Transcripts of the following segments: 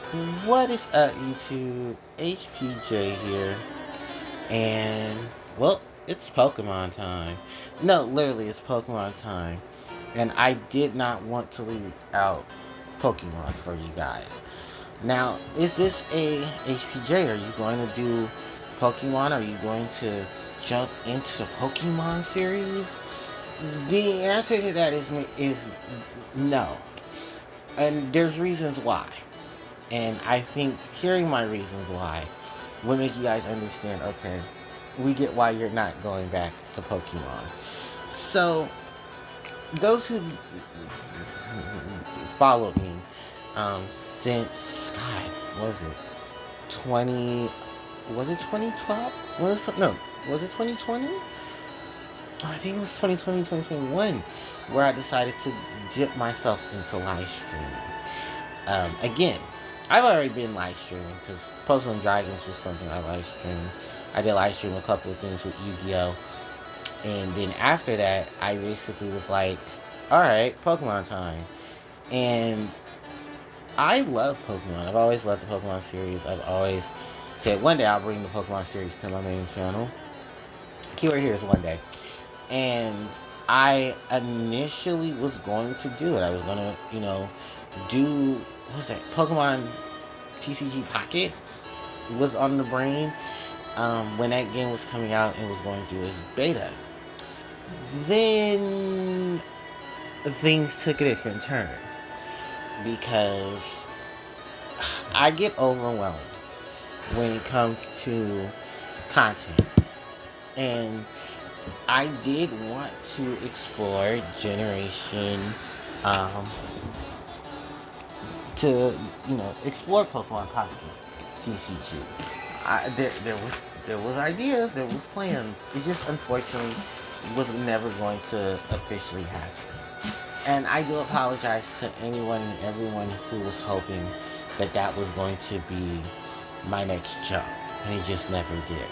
What is up, YouTube? HPJ here, and well, it's Pokemon time. No, literally, it's Pokemon time, and I did not want to leave out Pokemon for you guys. Now, is this a HPJ? Are you going to do Pokemon? Are you going to jump into the Pokemon series? The answer to that is no, and there's reasons why. And I think hearing my reasons why will make you guys understand, okay, we get why you're not going back to Pokemon. So, those who followed me since, God, was it 20, was it 2012? No, was it 2020? I think it was 2020, 2021, where I decided to dip myself into live streaming. Again, I've already been live streaming because Puzzle Dragons was something I live streamed. I did live stream a couple of things with Yu-Gi-Oh! And then after that, I basically was like, alright, Pokemon time. And I love Pokemon. I've always loved the Pokemon series. I've always said one day I'll bring the Pokemon series to my main channel. Keyword here is one day. And I initially was going to do it. I was going to, do, what was that? Pokemon TCG Pocket was on the brain when that game was coming out and was going through its beta. Then things took a different turn because I get overwhelmed when it comes to content. And I did want to explore Generation um, to explore Pokemon Pocket TCG. There was ideas, there was plans. It just unfortunately was never going to officially happen. And I do apologize to anyone and everyone who was hoping that that was going to be my next jump, and it just never did.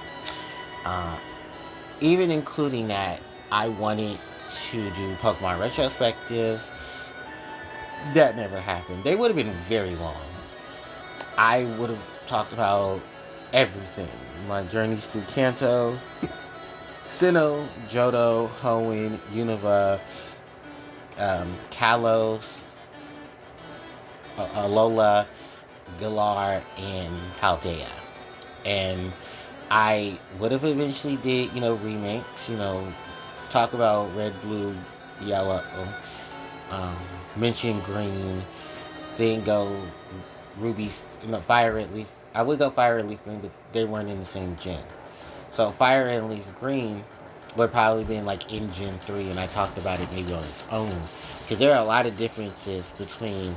Uh, Even including that, I wanted to do Pokemon retrospectives. That never happened. They would have been very long. I would have talked about everything. My journeys through Kanto, Sinnoh, Johto, Hoenn, Unova, Kalos, Alola, Galar, and Paldea. And I would have eventually did, remakes, talk about Red, Blue, Yellow, um, mention Green, then go Ruby, Fire, Red, Leaf. I would go Fire, Red, Leaf, Green, but they weren't in the same gen. So Fire, Red, Leaf, Green would probably been like in Gen 3, and I talked about it maybe on its own. Because there are a lot of differences between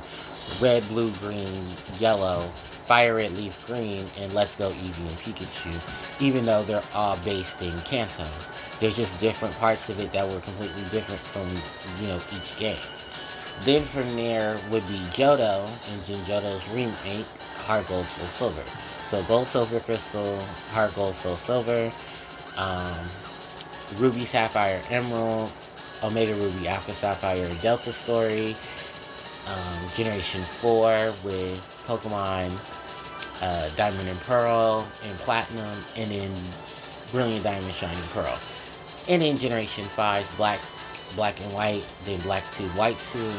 Red, Blue, Green, Yellow, Fire, Red, Leaf, Green, and Let's Go Eevee and Pikachu, even though they're all based in Kanto. There's just different parts of it that were completely different from, each game. Then from there would be Johto, and then Johto's remake, Heart Gold, Soul Silver. So Gold, Silver, Crystal, Heart Gold, Soul Silver, um, Ruby, Sapphire, Emerald, Omega Ruby, Alpha Sapphire, Delta Story, Generation 4 with Pokemon Diamond and Pearl and Platinum, and then Brilliant Diamond, Shining Pearl. And then Generation 5, Black and White, then Black 2, White 2,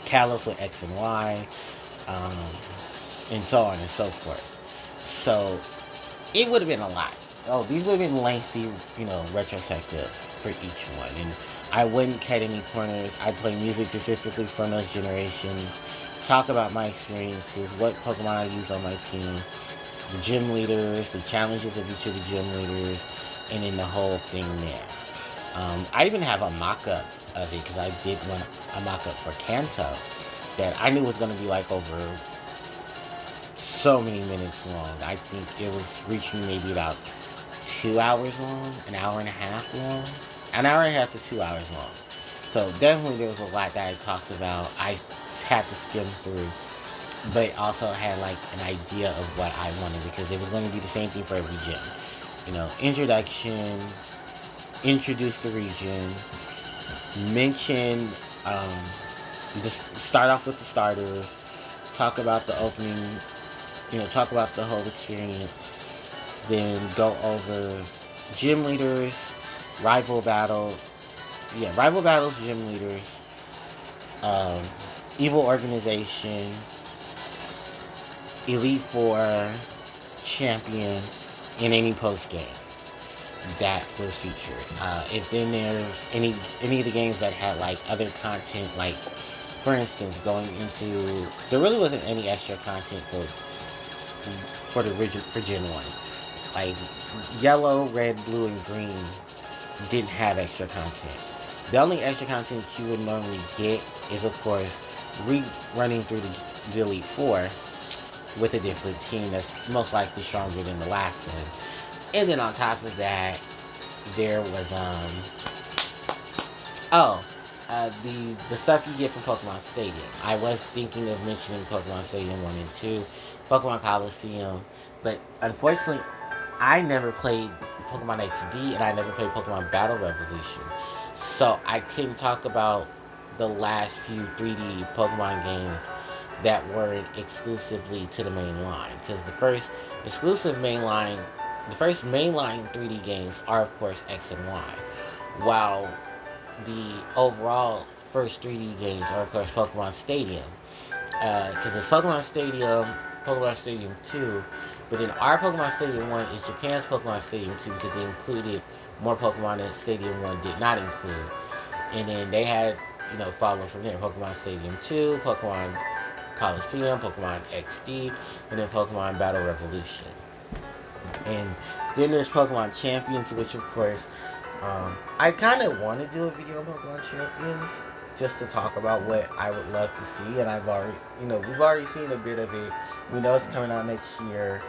Kalos with X and Y, um, and so on and so forth. So it would have been a lot. Oh, these would have been lengthy, retrospectives for each one. And I wouldn't cut any corners. I'd play music specifically from those generations, talk about my experiences, what Pokemon I used on my team, the gym leaders, the challenges of each of the gym leaders, and then the whole thing there. I even have a mock-up of it because I did one a mock-up for Kanto that I knew was going to be like over so many minutes long. I think it was reaching maybe about 2 hours long, an hour and a half long, an hour and a half to 2 hours long. So definitely there was a lot that I talked about. I had to skim through, but also had like an idea of what I wanted because it was going to be the same thing for every gym. Introduction, introduce the region, mention, just start off with the starters, talk about the opening, talk about the whole experience, then go over gym leaders, rival battle, rival battles, gym leaders, um, evil organization, Elite Four, champion, in any post game that was featured. If then there's any of the games that had like other content, like for instance, going into there really wasn't any extra content for the original for Gen 1. Like yellow, red, blue, and green didn't have extra content. The only extra content you would normally get is, of course, running through the Elite Four with a different team that's most likely stronger than the last one. And then on top of that, there was oh, the stuff you get from Pokemon Stadium. I was thinking of mentioning Pokemon Stadium 1 and 2, Pokemon Coliseum, but unfortunately, I never played Pokemon XD and I never played Pokemon Battle Revolution. So I couldn't talk about the last few 3D Pokemon games that were exclusively to the main line. Because the first mainline 3D games are, of course, X and Y. While the overall first 3D games are, of course, Pokemon Stadium. Because it's Pokemon Stadium 2, but then our Pokemon Stadium 1 is Japan's Pokemon Stadium 2 because it included more Pokemon that Stadium 1 did not include. And then they had, follow from there. Pokemon Stadium 2, Pokemon Coliseum, Pokemon XD, and then Pokemon Battle Revolution. And then there's Pokemon Champions, which of course, I kind of want to do a video on Pokemon Champions just to talk about what I would love to see. And we've already seen a bit of it. We know it's coming out next year,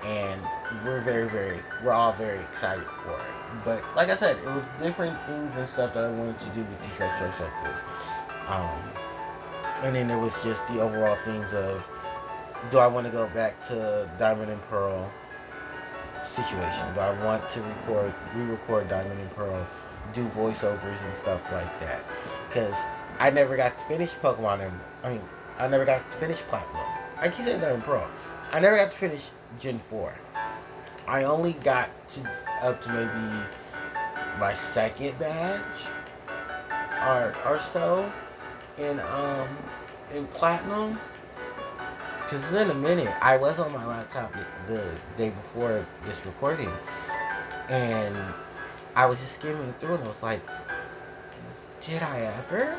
and we're all very excited for it. But like I said, it was different things and stuff that I wanted to do with these retrospectives. And then there was just the overall things of, do I want to go back to Diamond and Pearl situation? Do I want to re-record Diamond and Pearl, do voiceovers and stuff like that? Because I never got to finish I never got to finish Platinum. I keep saying Diamond and Pearl. I never got to finish Gen 4. I only got up to maybe my second badge or so in Platinum. Because it's in a minute. I was on my laptop the day before this recording, and I was just skimming through, and I was like, did I ever?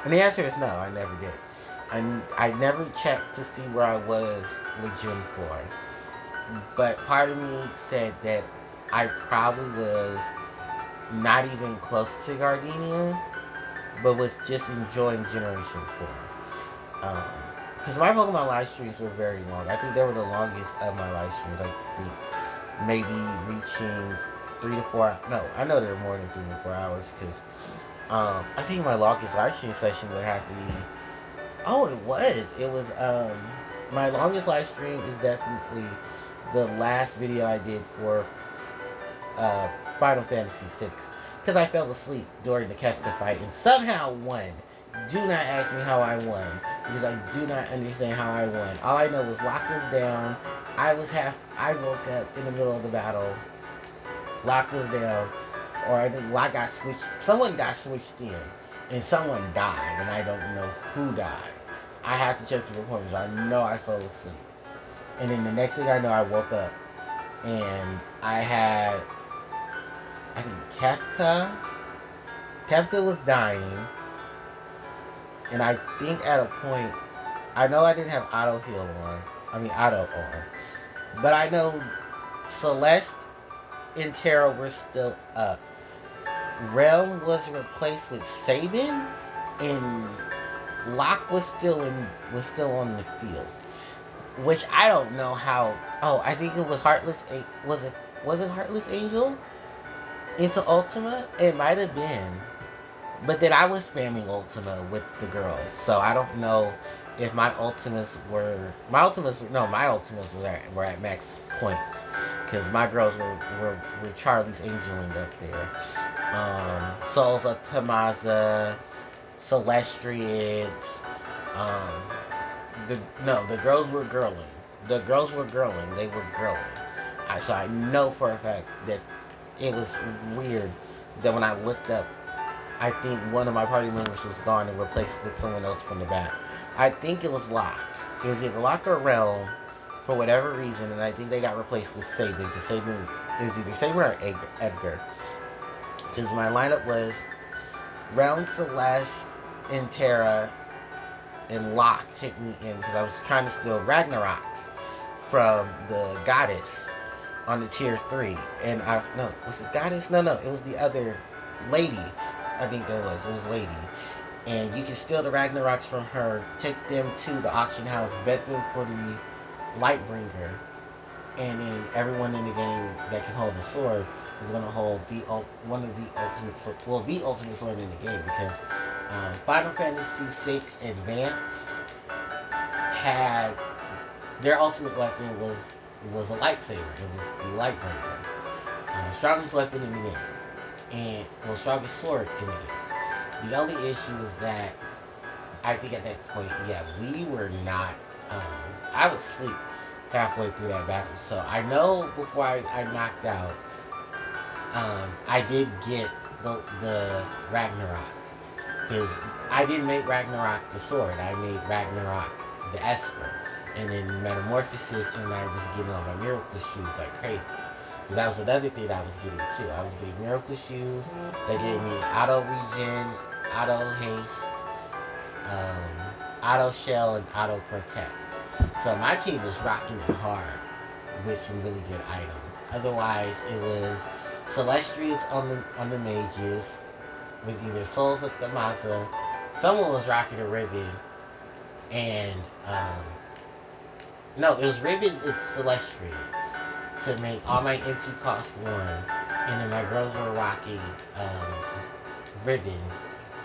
And the answer is no, I never did. I never checked to see where I was with Gen 4. But part of me said that I probably was not even close to Gardenia, but was just enjoying Generation 4. Because my Pokemon live streams were very long. I think they were the longest of my live streams. I think maybe reaching 3 to 4. No, I know they're more than 3 to 4 hours. Because I think my longest live stream session would have to be. Oh, it was. It was. My longest live stream is definitely the last video I did for Final Fantasy VI. Because I fell asleep during the Kefka fight and somehow won. Do not ask me how I won, because I do not understand how I won. All I know was Locke was down. I woke up in the middle of the battle. Locke was down, or I think Locke got switched. Someone got switched in, and someone died, and I don't know who died. I had to check the recordings. I know I fell asleep, and then the next thing I know, I woke up, and I had, I think Kefka. Kefka was dying. And I think at a point, I know I didn't have auto on. But I know Celeste and Terra were still up. Realm was replaced with Sabin, and Locke was still on the field. Which I don't know how. Oh, I think it was Heartless. Was it Heartless Angel into Ultima? It might have been. But then I was spamming Ultima with the girls, so I don't know if my Ultimas were at max points, because my girls were Charlie's Angeling up there. Souls of Tamaza, Celestrians, The girls were girling. The girls were girling. They were girling. So I know for a fact that it was weird that when I looked up, I think one of my party members was gone and replaced with someone else from the back. I think it was locked. It was either locked or Rel for whatever reason, and I think they got replaced with Saban. Because Saban, it was either Saban or Edgar. Because my lineup was Realm, Celeste, and Terra, and Locke take me in because I was trying to steal Ragnarok's from the goddess on the tier 3. And no, was it goddess? No, it was the other lady. I think there was. It was lady. And you can steal the Ragnarok's from her, take them to the auction house, bet them for the Lightbringer, and then everyone in the game that can hold the sword is going to hold one of the the ultimate sword in the game, because Final Fantasy VI Advance had their ultimate weapon was a lightsaber. It was the Lightbringer, strongest weapon in the game, and strongest sword in the game. The only issue was that I think at that point, we were not. I was asleep halfway through that battle, so I know before I knocked out, I did get the Ragnarok, because I didn't make Ragnarok the sword. I made Ragnarok the Esper, and then Metamorphosis, and I was getting all my miracle shoes like crazy. Because that was another thing that I was getting too. I was getting miracle shoes that gave me auto regen, auto haste, auto shell, and auto protect. So my team was rocking it hard with some really good items. Otherwise, it was Celestials on the mages with either Souls of the Maza. Someone was rocking a ribbon, and no, it was ribbons. It's Celestials to make all my MP cost 1, and then my girls were rocking ribbons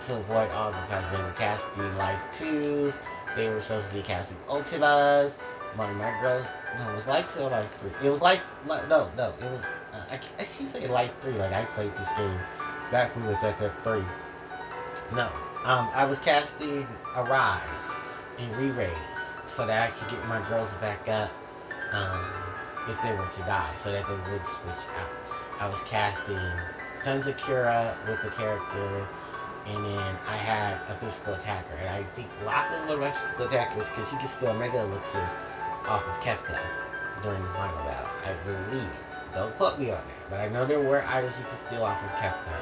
to avoid all the fights. They were casting Life 2s. They were supposed to be casting Ultimas. My girls, no, it was Life 2 or Life 3. It was Life, no, it was, I keep saying Life 3, like I played this game back when it was FF3. No, I was casting Arise and Re-Raise so that I could get my girls back up if they were to die, so that they would switch out. I was casting tons of Cura with the character, and then I had a physical attacker. And I think a lot of my physical attackers, because you can steal Mega Elixirs off of Kefka during the final battle. I believe. Don't quote me on that. But I know there were items you can steal off of Kefka.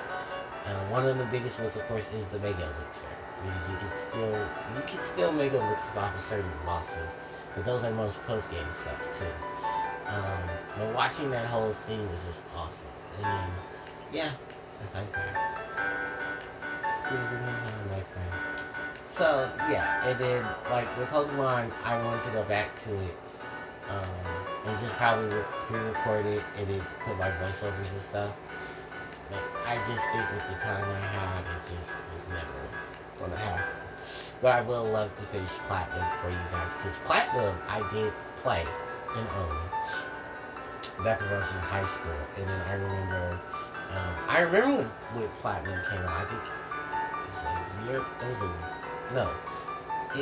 One of the biggest ones, of course, is the Mega Elixir. Because you can steal Mega Elixirs off of certain bosses. But those are most post-game stuff, too. But watching that whole scene was just awesome. And then, yeah, I like that. So yeah, and then like with Pokemon, I wanted to go back to it, and just probably pre-record it and then put my voiceovers and stuff. But I just think with the time I had, it just was never gonna happen. But I will love to finish Platinum for you guys, because Platinum I did play and own back when I was in high school, and then I remember when Platinum came out. I think it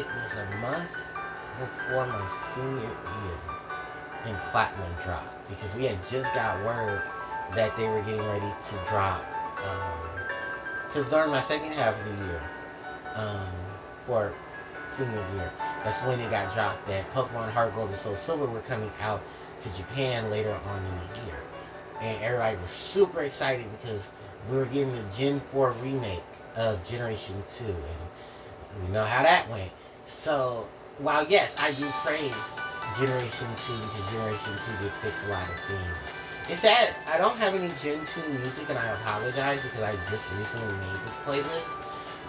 was a month before my senior year and Platinum dropped, because we had just got word that they were getting ready to drop, because during my second half of the year, for senior year, that's when it got dropped that Pokemon Heart Gold and Soul Silver were coming out to Japan later on in the year. And everybody was super excited because we were getting the Gen 4 remake of Generation 2, and we know how that went. So, while yes, I do praise Generation 2 because Generation 2 did fix a lot of things. It's sad I don't have any Gen 2 music, and I apologize because I just recently made this playlist.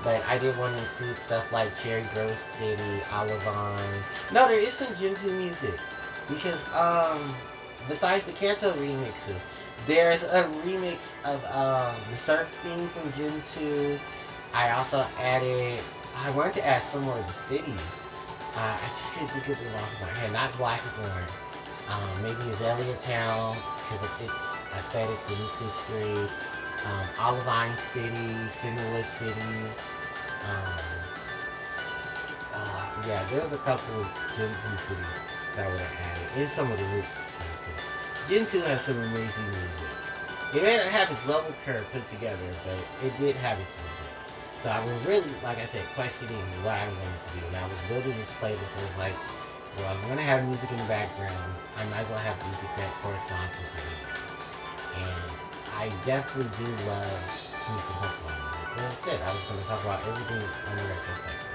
But I did want to include stuff like Cherry Grove City, Olivine. No, there is some Gen 2 music. Because, besides the Kanto remixes, there's a remix of the Surf theme from Gen 2. I also added, I wanted to add some more of the cities. I just couldn't think of them off my head. Not Blackthorn. Maybe Azalea Town, because I fed it to its history. Olivine City, Cinderwood City. Yeah, there was a couple of Gen 2 cities that would have added, and some of the roots too. 'Cause Gen 2 has some amazing music. It may not have its level curve put together, but it did have its music. So I was really, like I said, questioning what I'm going to do. And I was building this playlist and was like, well, I'm going to have music in the background. I'm not going to have music that corresponds with the video. And I definitely do love music hook music. Like I said, I was going to talk about everything on the retrospective.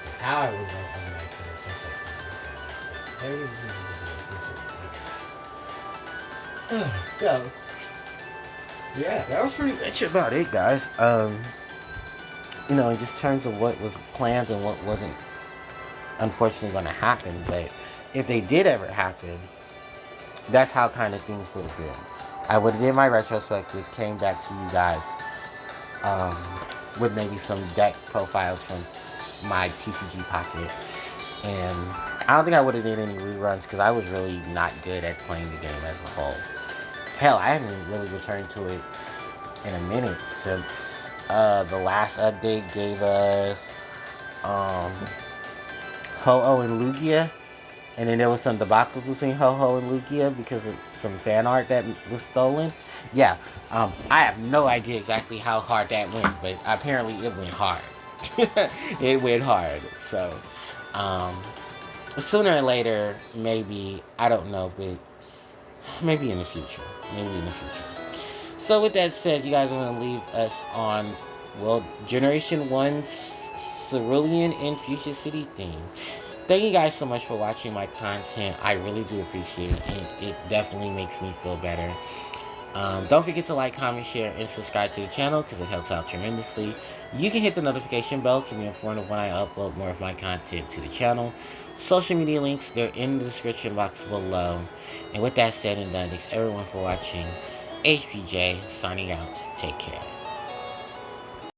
It's how I was on the retrospective. Everything is so, yeah, that was pretty much about it, guys. In just terms of what was planned and what wasn't unfortunately going to happen. But if they did ever happen, that's how kind of things would have been. I would have did my retrospectives, came back to you guys um, with maybe some deck profiles from my TCG pocket. And I don't think I would have did any reruns because I was really not good at playing the game as a whole. Hell, I haven't really returned to it in a minute since the last update gave us um, Ho-Oh and Lugia. And then there was some debacles between Ho-Ho and Lugia because of some fan art that was stolen. Yeah, I have no idea exactly how hard that went, but apparently it went hard. It went hard. So, um, sooner or later, maybe, I don't know, but maybe in the future. Maybe in the future. So with that said, you guys want to leave us on, well, Generation 1's Cerulean and Fuchsia City theme. Thank you guys so much for watching my content. I really do appreciate it. It definitely makes me feel better. Don't forget to like, comment, share, and subscribe to the channel because it helps out tremendously. You can hit the notification bell to be informed of when I upload more of my content to the channel. Social media links, they're in the description box below. And with that said and done, thanks everyone for watching. HPJ signing out. Take care.